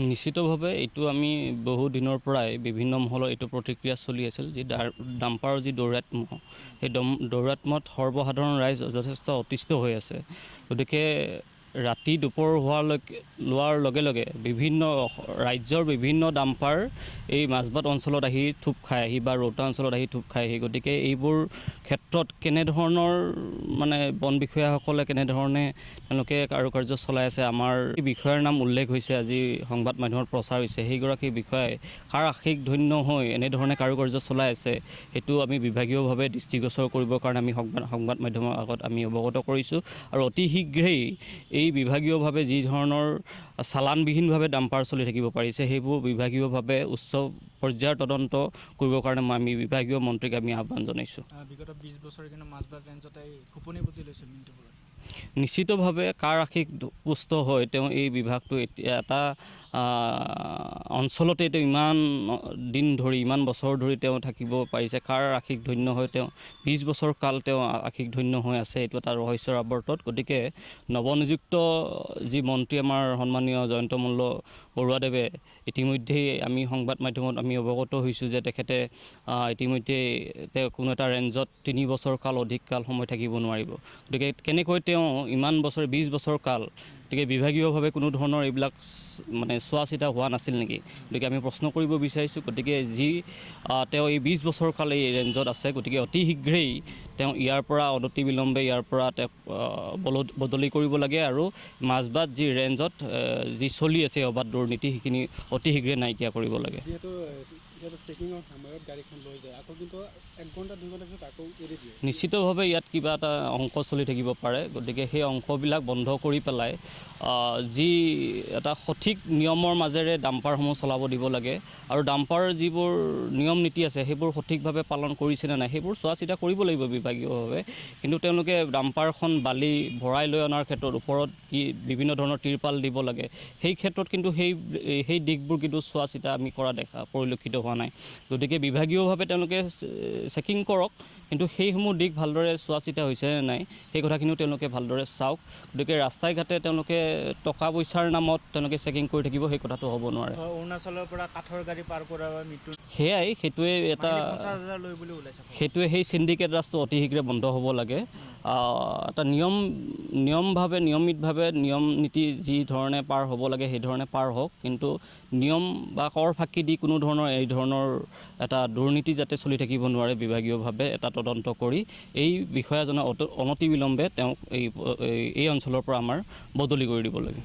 নিশ্চিতভাৱে এইটো আমি বহু দিনৰ পৰাই বিভিন্ন মহলৰ এইটো প্ৰতিক্ৰিয়া চলি আছিল যে ডাম্পাৰৰ যি দৌৰাত্ম্য সেই দৌৰাত্ম্যত সৰ্বসাধাৰণ ৰাইজ যথেষ্ট অতিষ্ঠ হৈ আছে। গতিকে ৰাতি দুপৰ লোৱাৰ লগে লগে বিভিন্ন ৰাজ্যৰ বিভিন্ন ডাম্পাৰ এই মাজবাট অঞ্চলত আহি থুপ খাইহি বা ৰৌতা অঞ্চলত আহি থুপ খাইহি। গতিকে এইবোৰ ক্ষেত্ৰত কেনেধৰণৰ মানে বন বিষয়াসকলে কেনেধৰণে তেওঁলোকে কাৰুকাৰ্য চলাই আছে, আমাৰ বিষয়াৰ নাম উল্লেখ হৈছে আজি সংবাদ মাধ্যমত প্ৰচাৰ হৈছে। সেইগৰাকী বিষয়াই কাৰ আশীষ ধন্য হৈ এনেধৰণে কাৰুকাৰ্য চলাই আছে সেইটো আমি বিভাগীয়ভাৱে দৃষ্টিগোচৰ কৰিবৰ কাৰণে আমি সংবাদ মাধ্যমৰ আগত আমি অৱগত কৰিছোঁ। আৰু অতি শীঘ্ৰেই এই বিভাগীয়ভাৱে যি ধৰণৰ চালানবিহীনভাৱে ডাম্পাৰ চলি থাকিব পাৰিছে সেইবোৰ বিভাগীয়ভাৱে উচ্চ পৰ্যায়ৰ তদন্ত কৰিবৰ কাৰণে আমি বিভাগীয় মন্ত্ৰীক আমি আহ্বান জনাইছোঁ। বিগত 20 বছৰ কিন্তু মাজবাট ৰেঞ্জত খোপনি পুতি লৈছে মিণ্টু বৰুৱাই। নিশ্চিতভাৱে কাৰ আশীষ পুষ্ট হৈ তেওঁ এই বিভাগটো এতিয়া এটা অঞ্চলতে তেওঁ ইমান দিন ধৰি ইমান বছৰ ধৰি তেওঁ থাকিব পাৰিছে, কাৰ আশীষ ধন্য হৈ তেওঁ 20 বছৰ কাল তেওঁ আশীষ ধন্য হৈ আছে, এইটো এটা ৰহস্যৰ আৱৰ্তত। গতিকে নৱনিযুক্ত যি মন্ত্ৰী আমাৰ সন্মানীয় জয়ন্ত মল্ল বৰুৱাদেৱে ইতিমধ্যেই আমি সংবাদ মাধ্যমত আমি অৱগত হৈছোঁ যে তেখেতে ইতিমধ্যেই তেওঁ কোনো এটা ৰেঞ্জত 3 বছৰ কাল অধিক কাল সময় থাকিব নোৱাৰিব। গতিকে কেনেকৈ তেওঁ ইমান বছৰ 20 বছৰ কাল, গতিকে বিভাগীয়ভাৱে কোনো ধৰণৰ এইবিলাক মানে চোৱা চিতা হোৱা নাছিল নেকি? গতিকে আমি প্ৰশ্ন কৰিব বিচাৰিছোঁ। গতিকে তেওঁ এই 20 বছৰ কাল এই ৰেঞ্জত আছে, গতিকে অতি শীঘ্ৰেই তেওঁ ইয়াৰ পৰা অনতিবিলম্বে ইয়াৰ পৰা তেওঁক বদলি কৰিব লাগে আৰু মাজবাট যি ৰেঞ্জত যি চলি আছে অবাধ দুৰ্নীতি সেইখিনি অতি শীঘ্ৰে নাইকিয়া কৰিব লাগে। নিশ্চিতভাৱে ইয়াত কিবা এটা অংশ চলি থাকিব পাৰে। গতিকে সেই অংশবিলাক বন্ধ কৰি পেলাই যি এটা সঠিক নিয়মৰ মাজেৰে ডাম্পাৰসমূহ চলাব দিব লাগে আৰু ডাম্পাৰ যিবোৰ নিয়ম নীতি আছে সেইবোৰ সঠিকভাৱে পালন কৰিছেনে নাই সেইবোৰ চোৱা চিতা কৰিব লাগিব বিভাগীয়ভাৱে। কিন্তু তেওঁলোকে ডাম্পাৰখন বালি ভৰাই লৈ অনাৰ ক্ষেত্ৰত ওপৰত কি বিভিন্ন ধৰণৰ তিৰপাল দিব লাগে সেই ক্ষেত্ৰত কিন্তু সেই দিশবোৰ কিন্তু চোৱা চিতা আমি কৰা পৰিলক্ষিত হোৱা নাই। গতিকে বিভাগীয়ভাৱে তেওঁলোকে চেকিং কৰক, কিন্তু সেইসমূহ দিশ ভালদৰে চোৱা চিতা হৈছেনে নাই সেই কথাখিনিও তেওঁলোকে ভালদৰে চাওক। গতিকে ৰাস্তাই ঘাটে তেওঁলোকে টকা পইচাৰ নামত তেওঁলোকে চেকিং কৰি থাকিব, সেই কথাটো হ'ব নোৱাৰে। অৰুণাচলৰ পৰা কাঠৰ গাড়ী পাৰ কৰা মৃত্যু সেইটোৱে এটা সেই চিণ্ডিকেট ৰাজটো অতি শীঘ্ৰে বন্ধ হ'ব লাগে। এটা নিয়মিতভাৱে নিয়ম নীতি যি ধৰণে পাৰ হ'ব লাগে সেই ধৰণে পাৰ হওক, কিন্তু নিয়ম বা কৰ ফাঁকি দি কোনো ধৰণৰ এই ধৰণৰ এটা দুৰ্নীতি যাতে চলি থাকিব নোৱাৰে, বিভাগীয়ভাৱে এটা তদন্ত কৰি এই বিষয়াজনে অনতিবিলম্বে তেওঁক এই অঞ্চলৰ পৰা আমাৰ বদলি কৰি দিব লাগে।